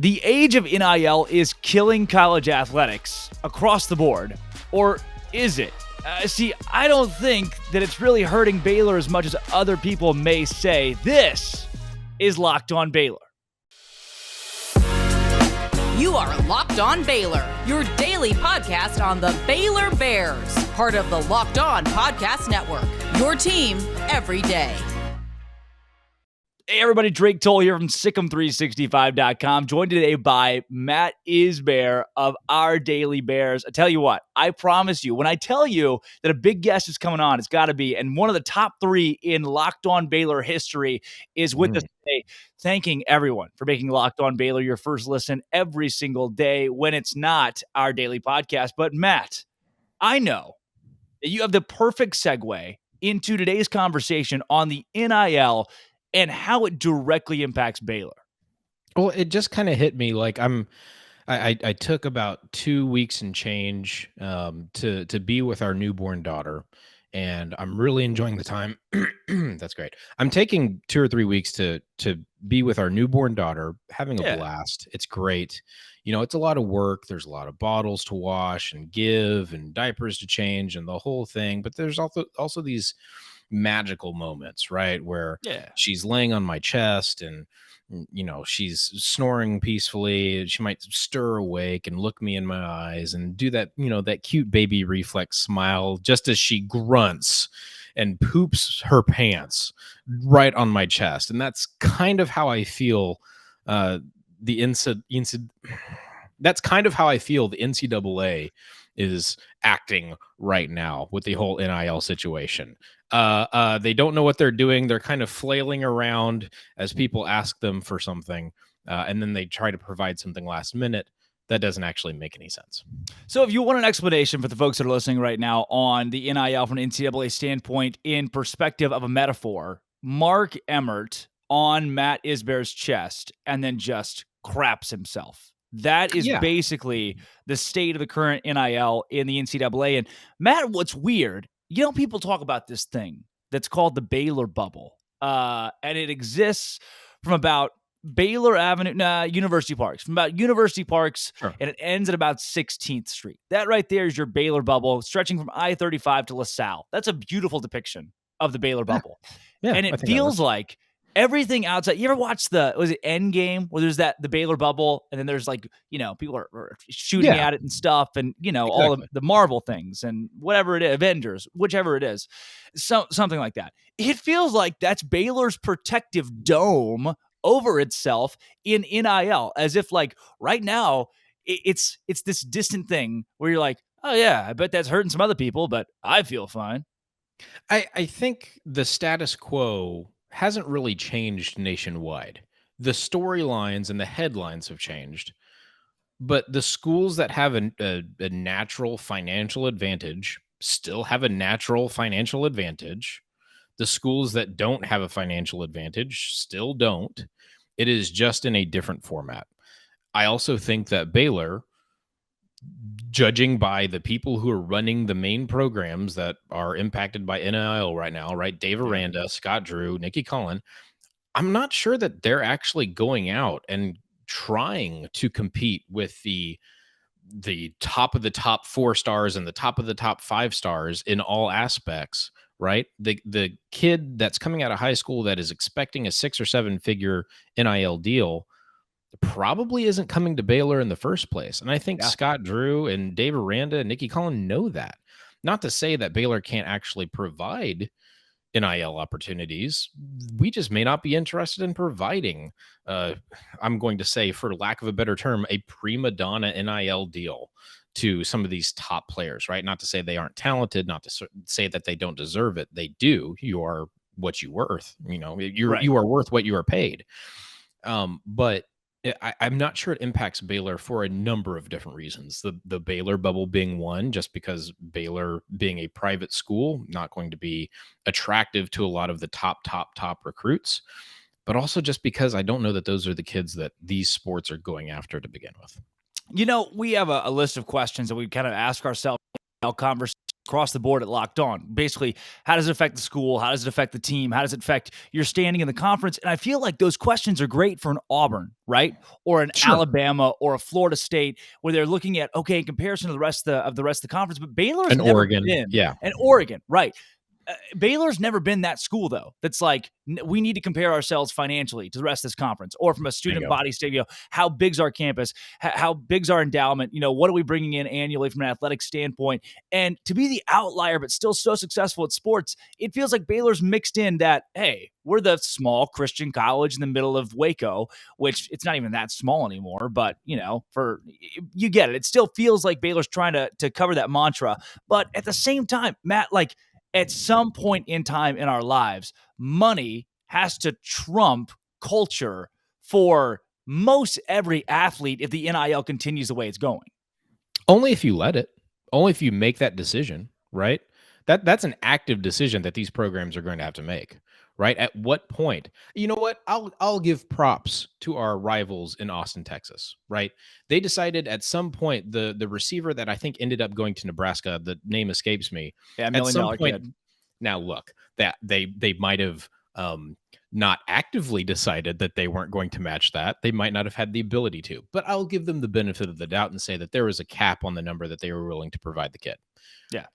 The age of NIL is killing college athletics across the board. Or is it? See, I don't think that it's really hurting Baylor as much as other people may say. This is Locked On Baylor. You are Locked On Baylor, your daily podcast on the Baylor Bears, part of the Locked On Podcast Network, your team every day. Hey everybody, Drake Toll here from Sikkim365.com, joined today by Matt Isbear of Our Daily Bears. I tell you what, I promise you, when I tell you that a big guest is coming on, it's got to be, and one of the top three in Locked On Baylor history is with us today, thanking everyone for making Locked On Baylor your first listen every single day when it's not our daily podcast. But Matt, I know that you have the perfect segue into today's conversation on the NIL and how it directly impacts Baylor. Well, it just kind of hit me like I took about 2 weeks and change to be with our newborn daughter, and I'm really enjoying the time. That's great. I'm taking 2 or 3 weeks to be with our newborn daughter, having a blast. It's great. You know, it's a lot of work. There's a lot of bottles to wash and give and diapers to change and the whole thing. But there's also these magical moments, right? Where she's laying on my chest and, you know, she's snoring peacefully. She might stir awake and look me in my eyes and do that, you know, that cute baby reflex smile just as she grunts and poops her pants right on my chest. And that's kind of how I feel that's kind of how I feel the NCAA is acting right now with the whole NIL situation. They don't know what they're doing. They're kind of flailing around as people ask them for something, and then they try to provide something last minute. That doesn't actually make any sense. So if you want an explanation for the folks that are listening right now on the NIL from an NCAA standpoint in perspective of a metaphor, Mark Emmert on Matt Isbear's chest and then just craps himself. That is basically the state of the current NIL in the NCAA. And Matt, what's weird, you know, people talk about this thing that's called the Baylor bubble. And it exists from about Baylor Avenue, University Parks, from about University Parks, and it ends at about 16th Street. That right there is your Baylor bubble, stretching from I-35 to LaSalle. That's a beautiful depiction of the Baylor bubble. And it feels like everything outside. You ever watch was it Endgame, where there's the Baylor bubble, and then there's like, you know, people are shooting at it and stuff, and, you know, all of the Marvel things and whatever it is, Avengers, whichever it is, something like that. It feels like that's Baylor's protective dome over itself in NIL, as if like right now it's this distant thing where you're like, oh yeah, I bet that's hurting some other people, but I feel fine. I think the status quo hasn't really changed nationwide. The storylines and the headlines have changed, but the schools that have a natural financial advantage still have a natural financial advantage. The schools that don't have a financial advantage still don't. It is just in a different format. I also think that Baylor, judging by the people who are running the main programs that are impacted by NIL right now, right? Dave Aranda, Scott Drew, Nikki Collin, I'm not sure that they're actually going out and trying to compete with the top of the top 4 stars and the top of the top 5 stars in all aspects, right? The kid that's coming out of high school that is expecting a 6 or 7 figure NIL deal probably isn't coming to Baylor in the first place. And I think Scott Drew and Dave Aranda and Nikki Collin know that. Not to say that Baylor can't actually provide NIL opportunities. We just may not be interested in providing, I'm going to say, for lack of a better term, a prima donna NIL deal to some of these top players, right? Not to say they aren't talented, not to say that they don't deserve it. They do. You are what you're worth. You know, you are worth what you are paid. But I'm not sure it impacts Baylor for a number of different reasons. The Baylor bubble being one, just because Baylor being a private school, not going to be attractive to a lot of the top recruits, but also just because I don't know that those are the kids that these sports are going after to begin with. You know, we have a list of questions that we kind of ask ourselves in our conversation across the board at Locked On. Basically, how does it affect the school? How does it affect the team? How does it affect your standing in the conference? And I feel like those questions are great for an Auburn, right? Or an Sure. Alabama or a Florida State, where they're looking at, okay, in comparison to the rest of the conference, but Baylor's And never Oregon, been. yeah. And Oregon, right. Baylor's never been that school, though. That's like, we need to compare ourselves financially to the rest of this conference, or from a student body state. How big's our campus? How big's our endowment? What are we bringing in annually from an athletic standpoint? And to be the outlier, but still so successful at sports, it feels like Baylor's mixed in that, hey, we're the small Christian college in the middle of Waco, which it's not even that small anymore. But you get it. It still feels like Baylor's trying to cover that mantra. But at the same time, Matt, like, at some point in time in our lives, money has to trump culture for most every athlete if the NIL continues the way it's going. Only if you let it. Only if you make that decision, right? That's an active decision that these programs are going to have to make, right? At what point? You know what? I'll give props to our rivals in Austin, Texas, right? They decided at some point, the receiver that I think ended up going to Nebraska, the name escapes me. Yeah, $1 at million some point, kid. Now look, that they might have not actively decided that they weren't going to match that. They might not have had the ability to, but I'll give them the benefit of the doubt and say that there was a cap on the number that they were willing to provide the kid. Yeah.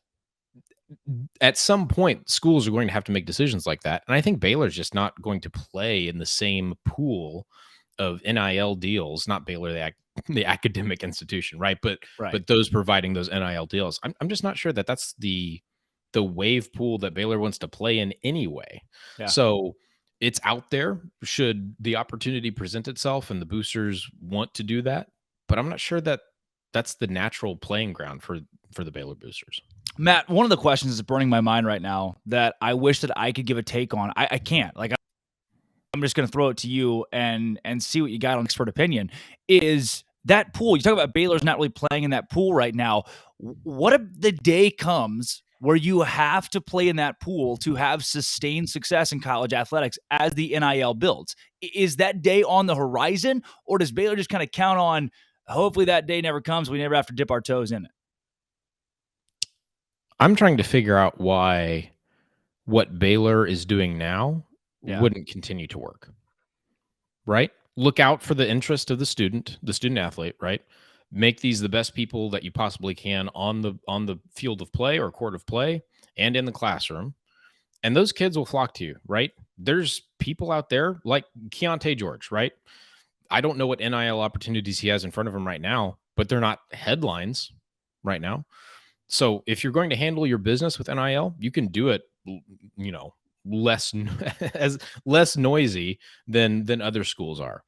At some point, schools are going to have to make decisions like that. And I think Baylor's just not going to play in the same pool of NIL deals, not Baylor, the academic institution, right? But those providing those NIL deals. I'm just not sure that that's the wave pool that Baylor wants to play in anyway. Yeah. So it's out there should the opportunity present itself and the boosters want to do that. But I'm not sure that that's the natural playing ground for the Baylor boosters. Matt, one of the questions that's burning my mind right now that I wish that I could give a take on. I can't. Like, I'm just going to throw it to you and see what you got on expert opinion. Is that pool, you talk about Baylor's not really playing in that pool right now. What if the day comes where you have to play in that pool to have sustained success in college athletics as the NIL builds? Is that day on the horizon, or does Baylor just kind of count on, hopefully that day never comes, we never have to dip our toes in it? I'm trying to figure out why what Baylor is doing now wouldn't continue to work, right? Look out for the interest of the student athlete, right? Make these the best people that you possibly can on the field of play or court of play and in the classroom. And those kids will flock to you, right? There's people out there like Keontae George, right? I don't know what NIL opportunities he has in front of him right now, but they're not headlines right now. So if you're going to handle your business with NIL, you can do it, less noisy than other schools are.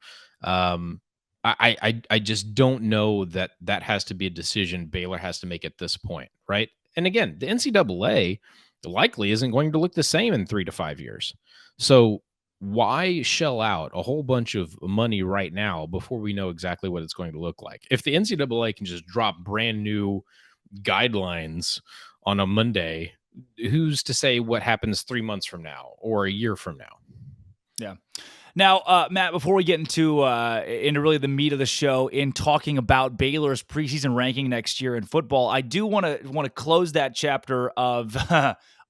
I just don't know that has to be a decision Baylor has to make at this point, right? And again, the NCAA likely isn't going to look the same in 3 to 5 years. So why shell out a whole bunch of money right now before we know exactly what it's going to look like? If the NCAA can just drop brand new guidelines on a Monday, who's to say what happens 3 months from now or a year from now? Yeah. Now, Matt, before we get into really the meat of the show in talking about Baylor's preseason ranking next year in football, I do want to close that chapter of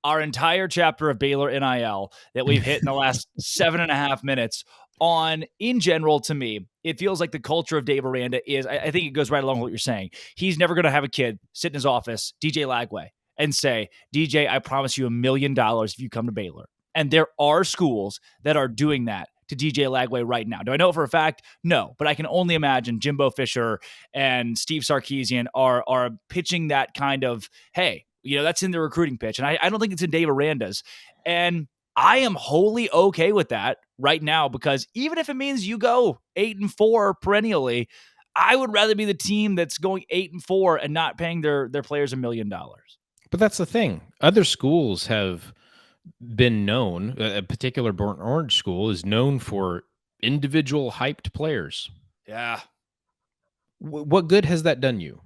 our entire chapter of Baylor NIL that we've hit in the last 7.5 minutes on, in general, to me, it feels like the culture of Dave Aranda is, I think it goes right along with what you're saying. He's never going to have a kid sit in his office, DJ Lagway, and say, DJ, I promise you $1 million if you come to Baylor. And there are schools that are doing that to DJ Lagway right now. Do I know it for a fact? No, but I can only imagine Jimbo Fisher and Steve Sarkisian are pitching that kind of, hey, that's in the recruiting pitch. And I don't think it's in Dave Aranda's. And I am wholly okay with that right now, because even if it means you go 8-4 perennially, I would rather be the team that's going 8-4 and not paying their players $1 million. But that's the thing. Other schools have been known, a particular Burnt Orange school is known for individual hyped players. Yeah. What good has that done you,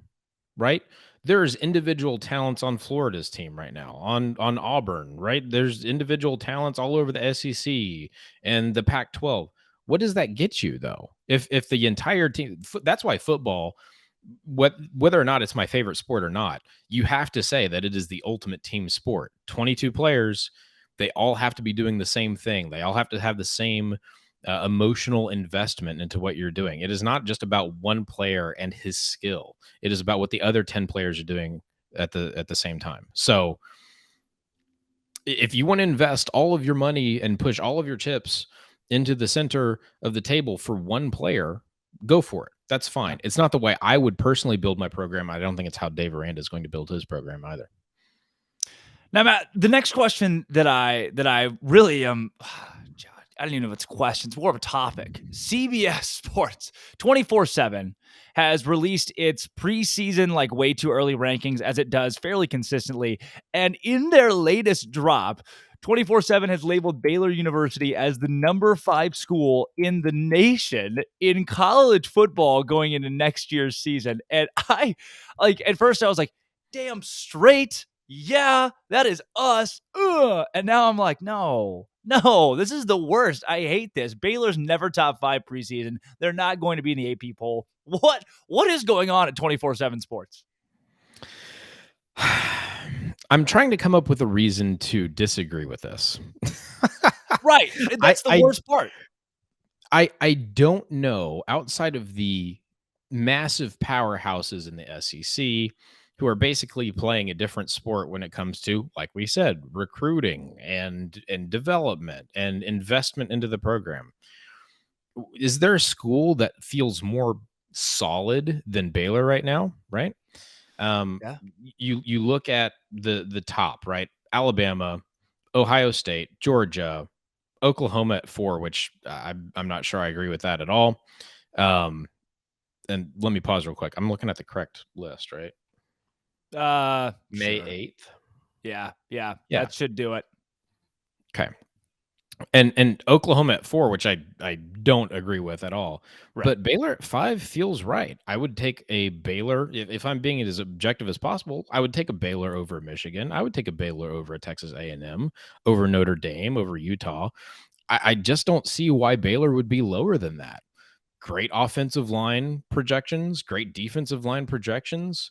right? There's individual talents on Florida's team right now, on Auburn, right? There's individual talents all over the SEC and the Pac-12. What does that get you, though? If the entire team, that's why football whether or not it's my favorite sport or not, you have to say that it is the ultimate team sport. 22 players, they all have to be doing the same thing. They all have to have the same emotional investment into what you're doing. It is not just about one player and his skill. It is about what the other 10 players are doing at the same time. So if you want to invest all of your money and push all of your chips into the center of the table for one player, go for it. That's fine. It's not the way I would personally build my program. I don't think it's how Dave Aranda is going to build his program either. Now, Matt, the next question that I really I don't even know if it's a question. It's more of a topic. CBS Sports 24/7 has released its preseason, like way too early rankings, as it does fairly consistently. And in their latest drop, 24/7 has labeled Baylor University as the number 5 school in the nation in college football going into next year's season. And I, like, at first I was like, damn straight. Yeah, that is us. Ugh. And now I'm like, no, this is the worst. I hate this. Baylor's never top 5 preseason. They're not going to be in the AP poll. What is going on at 24/7 Sports? I'm trying to come up with a reason to disagree with this. Right. That's the worst part. I don't know, outside of the massive powerhouses in the SEC who are basically playing a different sport when it comes to, like we said, recruiting and development and investment into the program. Is there a school that feels more solid than Baylor right now? Right. Yeah. You look at the top, right? Alabama, Ohio State, Georgia, Oklahoma at 4, which I'm not sure I agree with that at all. And let me pause real quick. I'm looking at the correct list, right? May 8th. Yeah. That should do it. Okay. And Oklahoma at 4, which I don't agree with at all. Right. But Baylor at 5 feels right. I would take a Baylor, if I'm being as objective as possible, I would take a Baylor over Michigan. I would take a Baylor over a Texas A&M, over Notre Dame, over Utah. I just don't see why Baylor would be lower than that. Great offensive line projections, great defensive line projections,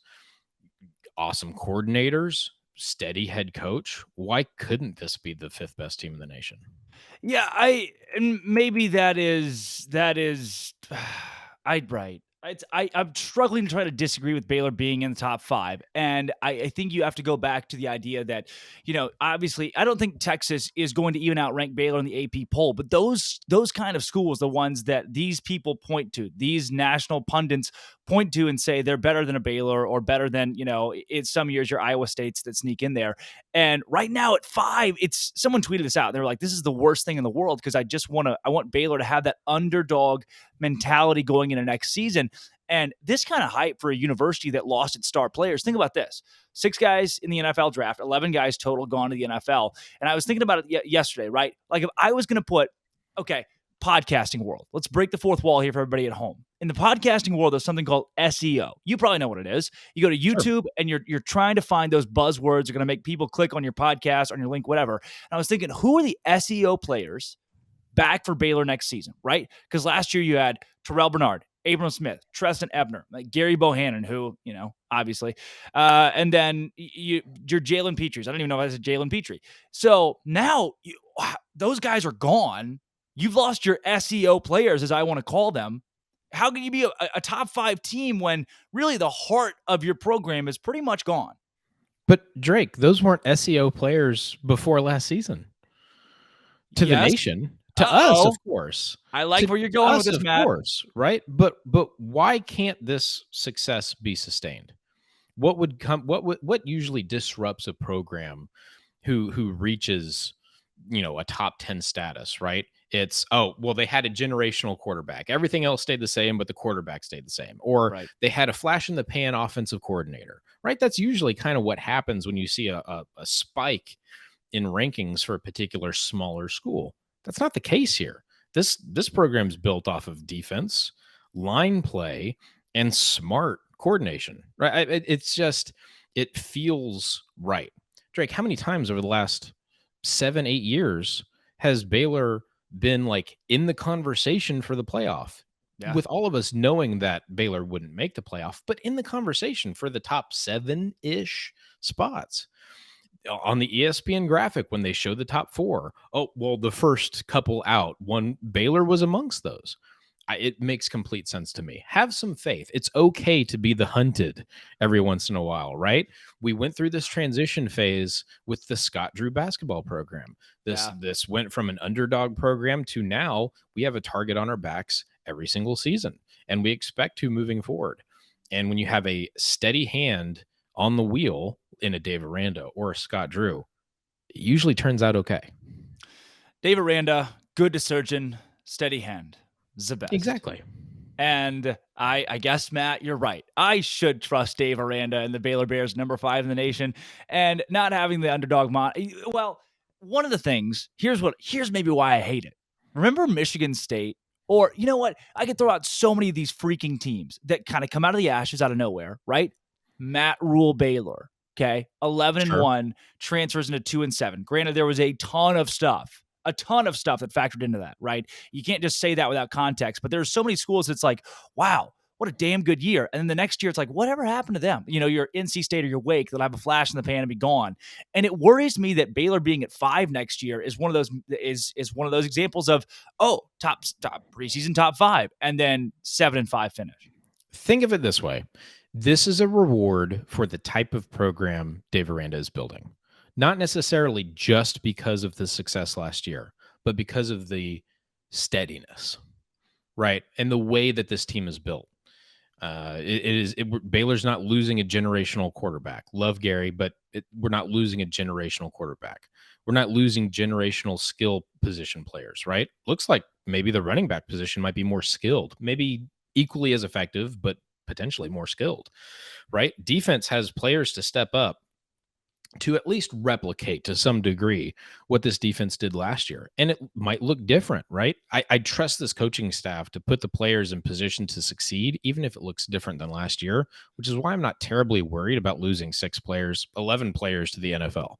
awesome coordinators, steady head coach. Why couldn't this be the 5th best team in the nation? Yeah, and maybe that is right. I'm struggling to try to disagree with Baylor being in the top 5. And I think you have to go back to the idea that, obviously I don't think Texas is going to even outrank Baylor in the AP poll, but those kind of schools, the ones that these people point to, these national pundits point to and say they're better than a Baylor or better than, in some years your Iowa States that sneak in there. And right now at 5, it's someone tweeted this out. They're like, this is the worst thing in the world because I want Baylor to have that underdog mentality going into next season. And this kind of hype for a university that lost its star players. Think about this. 6 guys in the NFL draft, 11 guys total gone to the NFL. And I was thinking about it yesterday, right? Like if I was going to put, podcasting world. Let's break the fourth wall here for everybody at home. In the podcasting world, there's something called SEO. You probably know what it is. You go to YouTube and you're trying to find those buzzwords that are going to make people click on your podcast, on your link, whatever. And I was thinking, who are the SEO players back for Baylor next season, right? Because last year you had Terrell Bernard, Abram Smith, Treston Ebner, like Gary Bohannon, who, obviously. And then your Jalen Petries. I don't even know if that's a Jalen Petrie. So now those guys are gone. You've lost your SEO players, as I want to call them. How can you be a top 5 team when really the heart of your program is pretty much gone? But Drake, those weren't SEO players before last season. To the nation, to us, of course. I like where you're going with this, Matt. Of course, right? But why can't this success be sustained? What would come? What usually disrupts a program who reaches, a top 10 status, right? It's, they had a generational quarterback. Everything else stayed the same, but the quarterback stayed the same. Or they had a flash in the pan offensive coordinator, right? That's usually kind of what happens when you see a spike in rankings for a particular smaller school. That's not the case here. This program's built off of defense, line play, and smart coordination, right? It feels right. Drake, how many times over the last 7-8 years has Baylor been like in the conversation for the playoff? with all of us knowing that Baylor wouldn't make the playoff, but in the conversation for the top 7-ish spots. On the ESPN graphic, when they showed the top 4, oh, well, the first couple out, Baylor was amongst those. It makes complete sense to me. Have some faith. It's okay to be the hunted every once in a while, right? We went through this transition phase with the Scott Drew basketball program. This went from an underdog program to now we have a target on our backs every single season, and we expect to moving forward. And when you have a steady hand on the wheel in a Dave Aranda or a Scott Drew, it usually turns out okay. Dave Aranda, good to surgeon, steady hand. The best. Exactly. And I guess, Matt, you're right. I should trust Dave Aranda and the Baylor Bears, number 5 in the nation, and not having the underdog Well, one of the things, here's maybe why I hate it. Remember Michigan State? Or, you know what? I could throw out so many of these freaking teams that kind of come out of the ashes out of nowhere, right? Matt Rule Baylor, okay? 11-1, transfers into 2-7. Granted, there was a ton of stuff that factored into that, right? You can't just say that without context, but there's so many schools that's like, wow, what a damn good year. And then the next year it's like, whatever happened to them? You know, your NC State or your Wake, they'll have a flash in the pan and be gone. And it worries me that Baylor being at 5 next year is one of those examples of, top preseason top 5, and then 7-5 finish. Think of it this way. This is a reward for the type of program Dave Aranda is building. Not necessarily just because of the success last year, but because of the steadiness, right? And the way that this team is built. Baylor's not losing a generational quarterback. Love Gary, but we're not losing a generational quarterback. We're not losing generational skill position players, right? Looks like maybe the running back position might be more skilled, maybe equally as effective, but potentially more skilled, right? Defense has players to step up to at least replicate to some degree what this defense did last year. And it might look different, right? I trust this coaching staff to put the players in position to succeed, even if it looks different than last year, which is why I'm not terribly worried about losing 11 players to the NFL.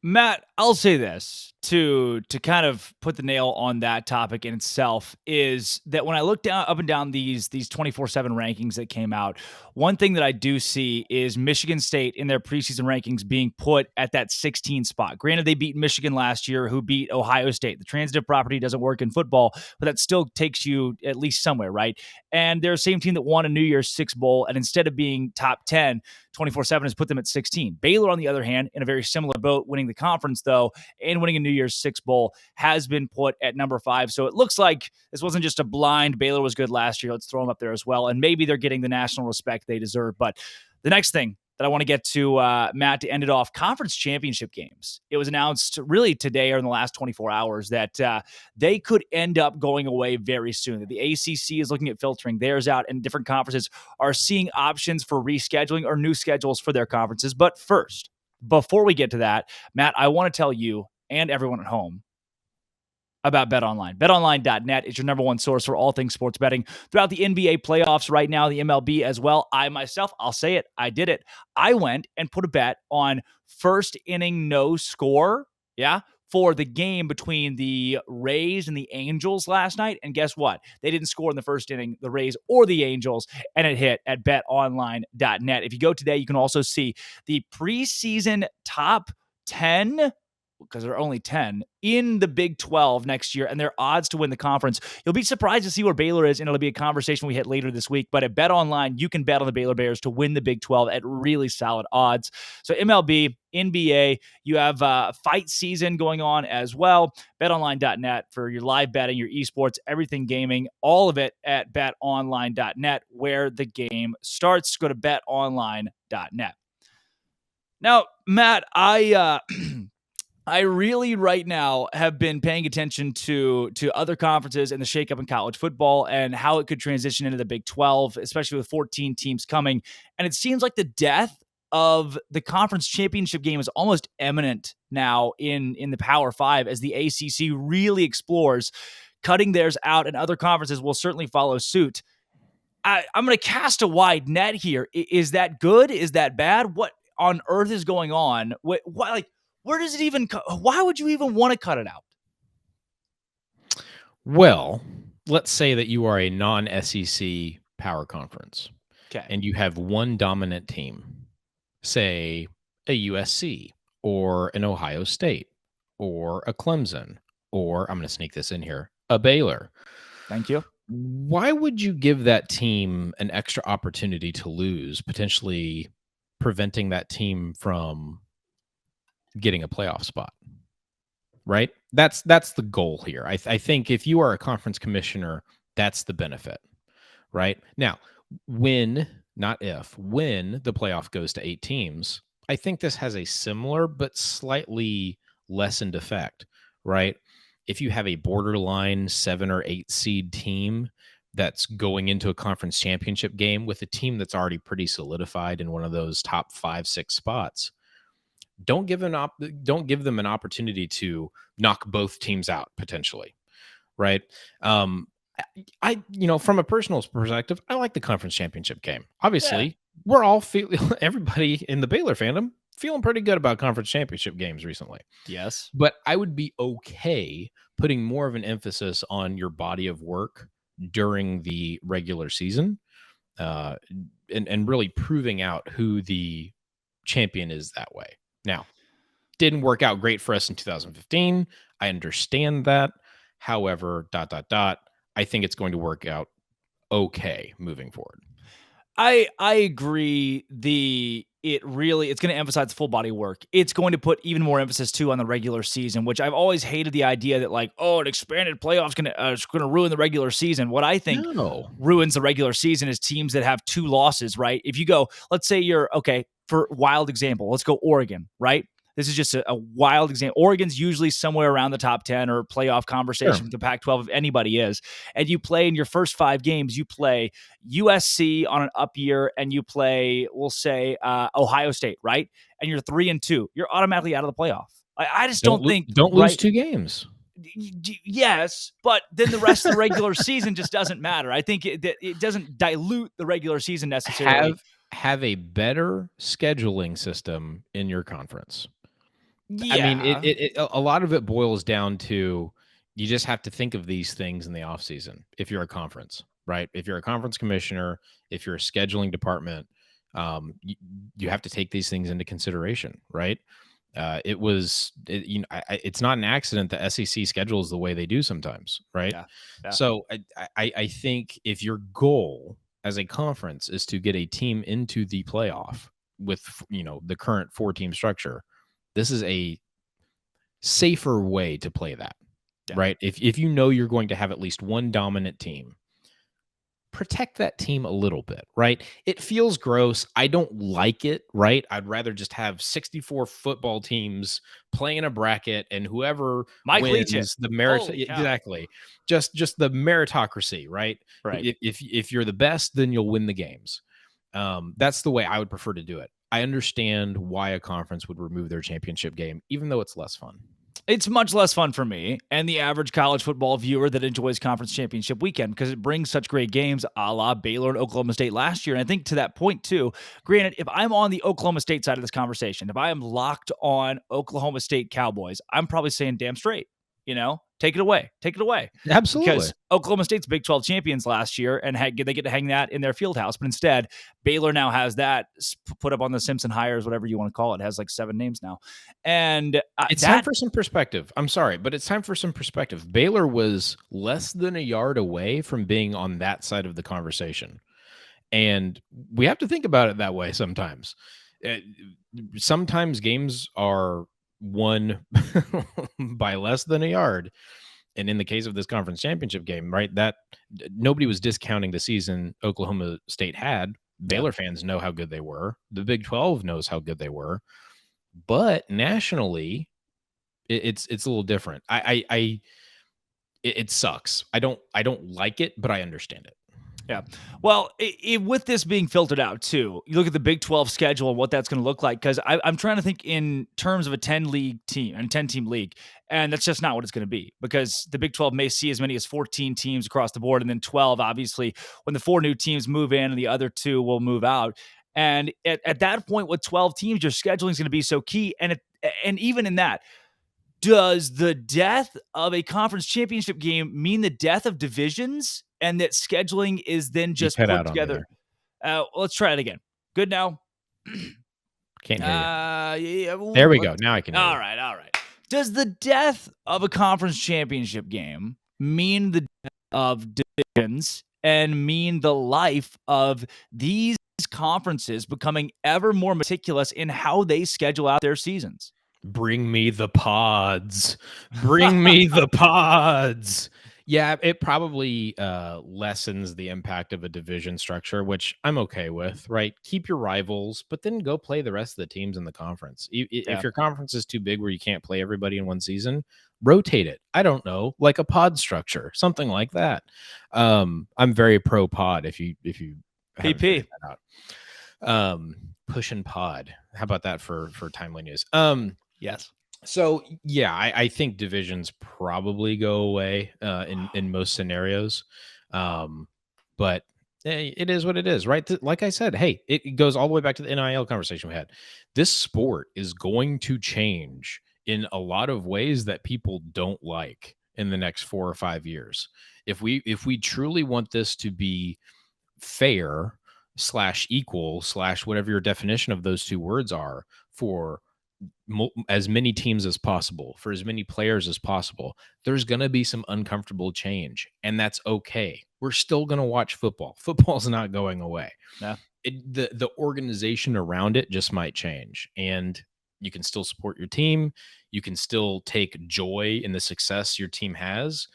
Matt, I'll say this to kind of put the nail on that topic in itself is that when I look up and down these 24/7 rankings that came out, one thing that I do see is Michigan State in their preseason rankings being put at that 16 spot. Granted, they beat Michigan last year, who beat Ohio State. The transitive property doesn't work in football, but that still takes you at least somewhere, right? And they're the same team that won a New Year's Six Bowl, and instead of being top 10, 24/7 has put them at 16. Baylor, on the other hand, in a very similar boat, winning the conference, though, and winning a New Year's Six Bowl, has been put at number 5. So it looks like this wasn't just a blind Baylor was good last year. Let's throw them up there as well. And maybe they're getting the national respect they deserve. But the next thing that I want to get to, Matt, to end it off, conference championship games. It was announced really today or in the last 24 hours that they could end up going away very soon. The ACC is looking at filtering theirs out, and different conferences are seeing options for rescheduling or new schedules for their conferences. But first, before we get to that, Matt, I want to tell you and everyone at home about BetOnline. BetOnline.net is your number one source for all things sports betting throughout the NBA playoffs right now, the MLB as well. I myself, I'll say it, I did it. I went and put a bet on first inning no score, for the game between the Rays and the Angels last night. And guess what? They didn't score in the first inning, the Rays or the Angels, and it hit at betonline.net. If you go today, you can also see the preseason top 10, because there are only 10 in the Big 12 next year, and their odds to win the conference. You'll be surprised to see where Baylor is, and it'll be a conversation we hit later this week. But at BetOnline, you can bet on the Baylor Bears to win the Big 12 at really solid odds. So MLB, NBA, you have fight season going on as well. BetOnline.net for your live betting, your esports, everything gaming, all of it at BetOnline.net, where the game starts. Go to BetOnline.net. Now, Matt, I really right now have been paying attention to other conferences and the shakeup in college football and how it could transition into the Big 12, especially with 14 teams coming. And it seems like the death of the conference championship game is almost imminent now in the Power 5 as the ACC really explores cutting theirs out, and other conferences will certainly follow suit. I'm going to cast a wide net here. Is that good? Is that bad? What on earth is going on? Where does it why would you even want to cut it out? Well, let's say that you are a non-SEC power conference Okay. and you have one dominant team, say a USC or an Ohio State or a Clemson, or I'm going to sneak this in here, a Baylor. Thank you. Why would you give that team an extra opportunity to lose, potentially preventing that team from getting a playoff spot? Right? That's the goal here. I think if you are a conference commissioner, that's the benefit. Right? Now, when, not if, when the playoff goes to 8 teams, I think this has a similar but slightly lessened effect, right? If you have a borderline 7 or 8 seed team that's going into a conference championship game with a team that's already pretty solidified in one of those top 5, 6 spots, don't give them an opportunity to knock both teams out potentially, right? I from a personal perspective, I like the conference championship game. Obviously, we're all everybody in the Baylor fandom feeling pretty good about conference championship games recently. Yes. But I would be okay putting more of an emphasis on your body of work during the regular season, and really proving out who the champion is that way. Now, didn't work out great for us in 2015. I understand that. However, I think it's going to work out okay moving forward. I agree. It's going to emphasize the full body work. It's going to put even more emphasis too on the regular season, which I've always hated the idea that like, oh, an expanded playoff's going to ruin the regular season. What I think ruins the regular season is teams that have 2 losses, right? If you go, let's say you're okay, for wild example, let's go Oregon, right? This is just a wild example. Oregon's usually somewhere around the top 10 or playoff conversation with the Pac-12 if anybody is. And you play in your first 5 games, you play USC on an up year, and you play, we'll say, Ohio State, right? And you're 3-2. You're automatically out of the playoff. I just don't think don't lose 2 games. Yes, but then the rest of the regular season just doesn't matter. I think it doesn't dilute the regular season necessarily. Have a better scheduling system in your conference. Yeah. I mean, a lot of it boils down to you just have to think of these things in the offseason if you're a conference, right? If you're a conference commissioner, if you're a scheduling department, you have to take these things into consideration, right? It's not an accident the SEC schedules the way they do sometimes, right? Yeah. So I think if your goal as a conference is to get a team into the playoff with the current 4-team structure, this is a safer way to play that, right? If you know you're going to have at least one dominant team, protect that team a little bit, right? It feels gross. I don't like it, right? I'd rather just have 64 football teams playing in a bracket, and whoever wins the merit, exactly, just the meritocracy, right? Right. If you're the best, then you'll win the games. That's the way I would prefer to do it. I understand why a conference would remove their championship game, even though it's less fun. It's much less fun for me and the average college football viewer that enjoys conference championship weekend because it brings such great games a la Baylor and Oklahoma State last year. And I think to that point too, granted, if I'm on the Oklahoma State side of this conversation, if I am locked on Oklahoma State Cowboys, I'm probably saying damn straight, take it away. Absolutely. Because Oklahoma State's Big 12 champions last year, and they get to hang that in their field house. But instead, Baylor now has that put up on the Simpson Hires, whatever you want to call it. It has like 7 names now. And it's time for some perspective. I'm sorry, but it's time for some perspective. Baylor was less than a yard away from being on that side of the conversation. And we have to think about it that way sometimes. Sometimes games are won by less than a yard. And in the case of this conference championship game, right, that nobody was discounting the season Oklahoma State had. Baylor fans know how good they were. The Big 12 knows how good they were. But nationally, it's a little different. It sucks. I don't like it, but I understand it. Yeah. Well, with this being filtered out too, you look at the Big 12 schedule and what that's going to look like, because I'm trying to think in terms of a 10-team league, and that's just not what it's going to be, because the Big 12 may see as many as 14 teams across the board, and then 12, obviously, when the 4 new teams move in and the other 2 will move out. And at that point, with 12 teams, your scheduling is going to be so key. And even in that, Does the death of a conference championship game mean the death of divisions and that scheduling is then just cut put out on me together? Let's try it again. Good now? Can't hear you. Yeah, There we go. Now I can hear All you. right. Does the death of a conference championship game mean the death of divisions and mean the life of these conferences becoming ever more meticulous in how they schedule out their seasons? Bring me the pods. Bring me the pods. Yeah, it probably lessens the impact of a division structure, which I'm okay with, right? Keep your rivals, but then go play the rest of the teams in the conference. If your conference is too big where you can't play everybody in one season, rotate it. I don't know, like a pod structure, something like that. I'm very pro pod if you haven't figured that out. Push and pod. How about that for timely news? Yes. So yeah, I think divisions probably go away in most scenarios, but it is what it is, right? Like I said, hey, it goes all the way back to the NIL conversation we had. This sport is going to change in a lot of ways that people don't like in the next 4 or 5 years. If we truly want this to be fair / equal / whatever your definition of those two words are for as many teams as possible, for as many players as possible, there's going to be some uncomfortable change, and that's okay. We're still going to watch football. Football's not going away. Yeah. The organization around it just might change, and you can still support your team. You can still take joy in the success your team has.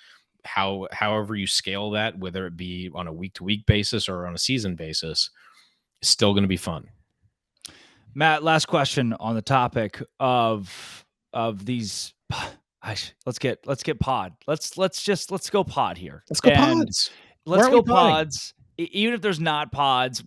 However you scale that, whether it be on a week-to-week basis or on a season basis, it's still going to be fun. Matt, last question on the topic of these. Let's get pod. Let's go pod here. Let's go pods. Let's go pods. Even if there's not pods,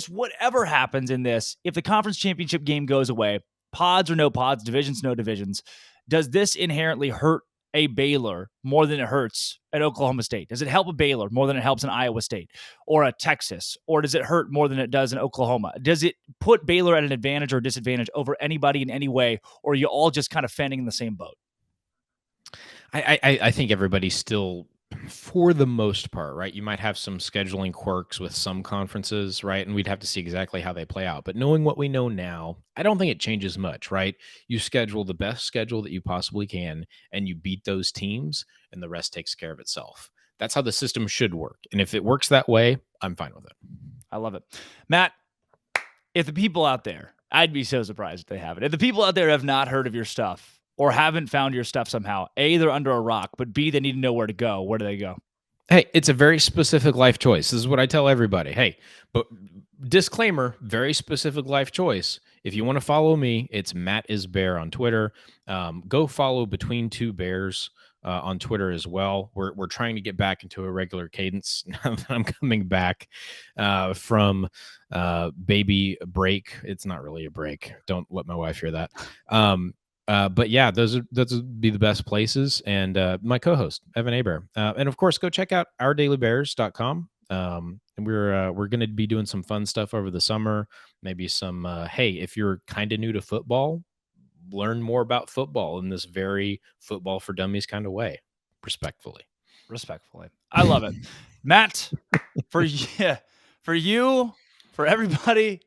whatever happens in this, if the conference championship game goes away, pods or no pods, divisions, no divisions, does this inherently hurt a Baylor more than it hurts at Oklahoma State? Does it help a Baylor more than it helps an Iowa State or a Texas? Or does it hurt more than it does in Oklahoma? Does it put Baylor at an advantage or disadvantage over anybody in any way? Or are you all just kind of fending in the same boat? I think everybody's still, for the most part, right? You might have some scheduling quirks with some conferences, right? And we'd have to see exactly how they play out. But knowing what we know now, I don't think it changes much, right? You schedule the best schedule that you possibly can, and you beat those teams, and the rest takes care of itself. That's how the system should work. And if it works that way, I'm fine with it. I love it. Matt, if the people out there, I'd be so surprised if they haven't. If the people out there have not heard of your stuff, or haven't found your stuff somehow, A, they're under a rock, but B, they need to know where to go. Where do they go? Hey, it's a very specific life choice. This is what I tell everybody. Hey, but disclaimer, very specific life choice. If you want to follow me, it's Matt isbear on Twitter. Go follow Between Two Bears on Twitter as well. We're trying to get back into a regular cadence now that I'm coming back from baby break. It's not really a break. Don't let my wife hear that. But yeah, those would be the best places. And my co-host, Evan Aber. And of course, go check out ourdailybears.com. And we're going to be doing some fun stuff over the summer. Maybe some, hey, if you're kind of new to football, learn more about football in this very football for dummies kind of way. Respectfully. I love it. Matt, for you, for everybody,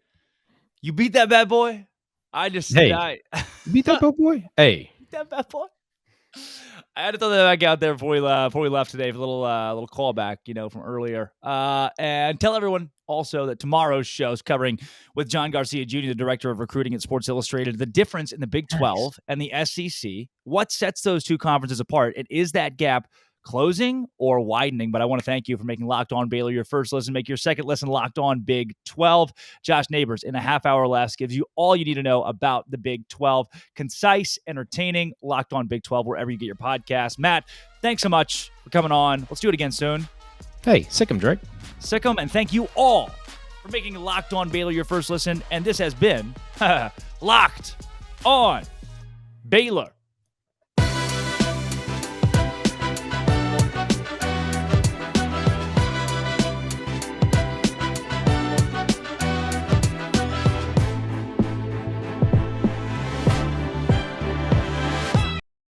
you beat that bad boy. You beat that bad boy? Hey. Beat that bad boy. I had to throw that back out there before we left today for a little callback, from earlier. And tell everyone also that tomorrow's show is covering with John Garcia Jr., the director of recruiting at Sports Illustrated, the difference in the Big 12 and the SEC. What sets those two conferences apart? And is that gap closing or widening? But I want to thank you for making Locked On Baylor your first listen. Make your second listen Locked On Big 12. Josh Neighbors, in a half hour less, gives you all you need to know about the Big 12. Concise, entertaining, Locked On Big 12, wherever you get your podcast. Matt, thanks so much for coming on. Let's do it again soon. Hey, sick 'em, Drake. Sick 'em, and thank you all for making Locked On Baylor your first listen. And this has been Locked On Baylor.